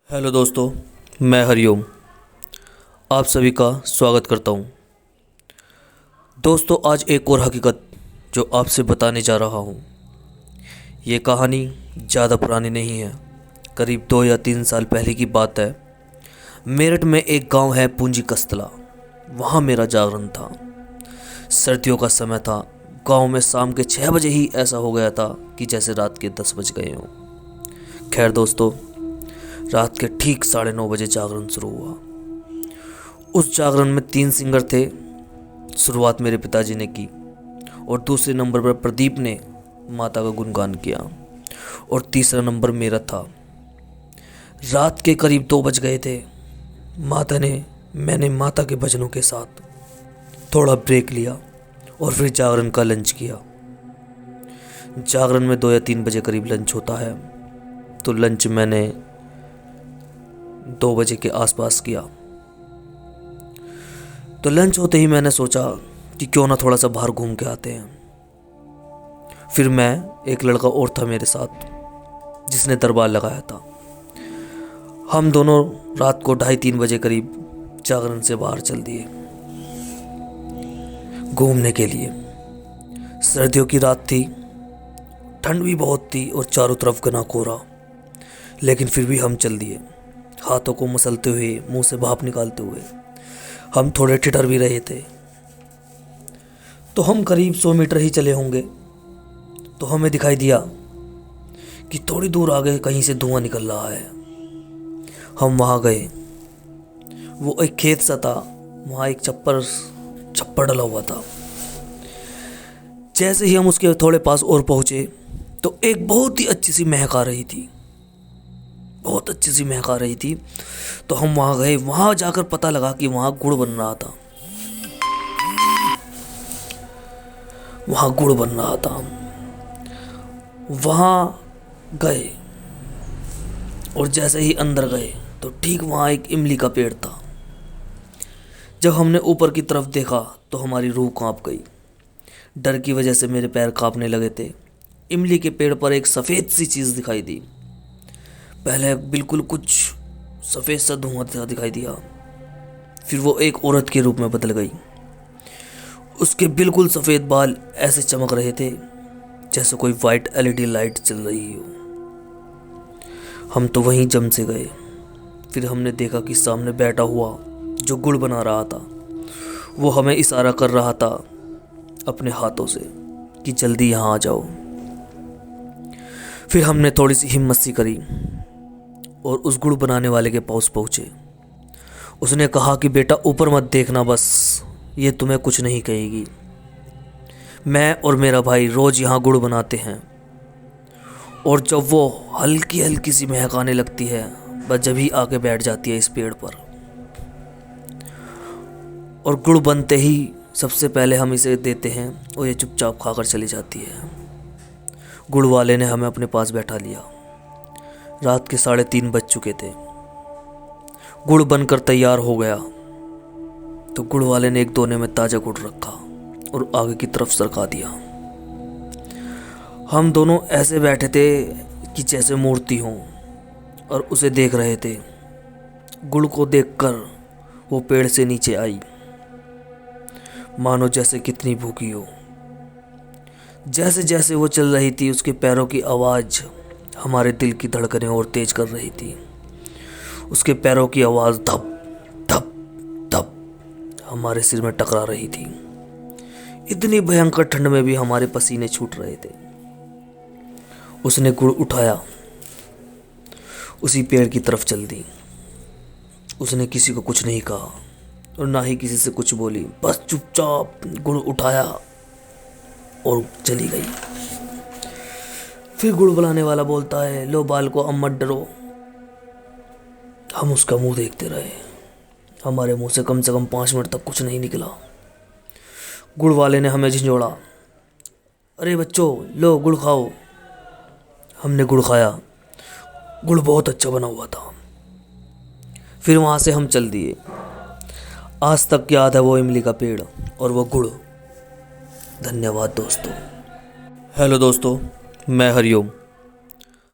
Hello दोस्तों, मैं हरिओम आप सभी का स्वागत करता हूँ। दोस्तों, आज एक और हकीकत जो आपसे बताने जा रहा हूँ। ये कहानी ज़्यादा पुरानी नहीं है, करीब 2 या 3 साल पहले की बात है। मेरठ में एक गांव है पूंजी कस्तला, वहाँ मेरा जागरण था। सर्दियों का समय था। गांव में शाम के 6 बजे ही ऐसा हो गया था कि जैसे रात के 10 बज गए हों। खैर दोस्तों, रात के ठीक 9:30 बजे जागरण शुरू हुआ। उस जागरण में 3 सिंगर थे। शुरुआत मेरे पिताजी ने की और दूसरे नंबर पर प्रदीप ने माता का गुणगान किया और तीसरा नंबर मेरा था। रात के करीब 2 बज गए थे। मैंने माता के भजनों के साथ थोड़ा ब्रेक लिया और फिर जागरण का लंच किया। जागरण में 2 या 3 बजे करीब लंच होता है, तो लंच मैंने 2 बजे के आसपास किया। तो लंच होते ही मैंने सोचा कि क्यों ना थोड़ा सा बाहर घूम के आते हैं। फिर मैं, एक लड़का और था मेरे साथ जिसने दरबार लगाया था। हम दोनों रात को 2:30-3 बजे करीब जागरण से बाहर चल दिए घूमने के लिए। सर्दियों की रात थी, ठंड भी बहुत थी और चारों तरफ घना कोहरा, लेकिन फिर भी हम चल दिए, हाथों को मसलते हुए, मुंह से भाप निकालते हुए। हम थोड़े ठिठर भी रहे थे। तो हम करीब 100 मीटर ही चले होंगे तो हमें दिखाई दिया कि थोड़ी दूर आगे कहीं से धुआं निकल रहा है। हम वहाँ गए। वो एक खेत सा था, वहाँ एक छप्पर डला हुआ था। जैसे ही हम उसके थोड़े पास और पहुँचे तो एक बहुत ही अच्छी सी महक आ रही थी, बहुत अच्छी सी महक आ रही थी। तो हम वहाँ गए। वहाँ जाकर पता लगा कि वहाँ गुड़ बन रहा था। वहाँ गुड़ बन रहा था। वहाँ गए और जैसे ही अंदर गए तो ठीक वहाँ एक इमली का पेड़ था। जब हमने ऊपर की तरफ देखा तो हमारी रूह कांप गई। डर की वजह से मेरे पैर कांपने लगे थे। इमली के पेड़ पर एक सफ़ेद सी चीज़ दिखाई दी। पहले बिल्कुल कुछ सफ़ेद सा धुआं सा दिखाई दिया, फिर वो एक औरत के रूप में बदल गई। उसके बिल्कुल सफ़ेद बाल ऐसे चमक रहे थे जैसे कोई वाइट LED लाइट चल रही हो। हम तो वहीं जम से गए। फिर हमने देखा कि सामने बैठा हुआ जो गुड़ बना रहा था वो हमें इशारा कर रहा था अपने हाथों से कि जल्दी यहाँ आ जाओ। फिर हमने थोड़ी सी हिम्मत सी करी और उस गुड़ बनाने वाले के पास पहुँचे। उसने कहा कि बेटा ऊपर मत देखना, बस ये तुम्हें कुछ नहीं कहेगी। मैं और मेरा भाई रोज़ यहाँ गुड़ बनाते हैं और जब वो हल्की हल्की सी महक आने लगती है, बस जब ही आके बैठ जाती है इस पेड़ पर। और गुड़ बनते ही सबसे पहले हम इसे देते हैं और ये चुपचाप खाकर चली जाती है। गुड़ वाले ने हमें अपने पास बैठा लिया। रात के 3:30 बज चुके थे। गुड़ बनकर तैयार हो गया तो गुड़ वाले ने एक दोने में ताज़ा गुड़ रखा और आगे की तरफ सरका दिया। हम दोनों ऐसे बैठे थे कि जैसे मूर्ति हों और उसे देख रहे थे। गुड़ को देखकर वो पेड़ से नीचे आई, मानो जैसे कितनी भूखी हो। जैसे जैसे वो चल रही थी उसके पैरों की आवाज़ हमारे दिल की धड़कनें और तेज कर रही थी। उसके पैरों की आवाज़ धप धप धप हमारे सिर में टकरा रही थी। इतनी भयंकर ठंड में भी हमारे पसीने छूट रहे थे। उसने गुड़ उठाया, उसी पेड़ की तरफ चल दी। उसने किसी को कुछ नहीं कहा और ना ही किसी से कुछ बोली, बस चुपचाप गुड़ उठाया और चली गई। फिर गुड़ बनाने वाला बोलता है, लो बाल को, अब मत डरो। हम उसका मुंह देखते रहे। हमारे मुंह से कम 5 मिनट तक कुछ नहीं निकला। गुड़ वाले ने हमें झिंझोड़ा, अरे बच्चों लो गुड़ खाओ। हमने गुड़ खाया। गुड़ बहुत अच्छा बना हुआ था। फिर वहाँ से हम चल दिए। आज तक याद है वो इमली का पेड़ और वो गुड़। धन्यवाद दोस्तों। हेलो दोस्तों, मैं हरिओम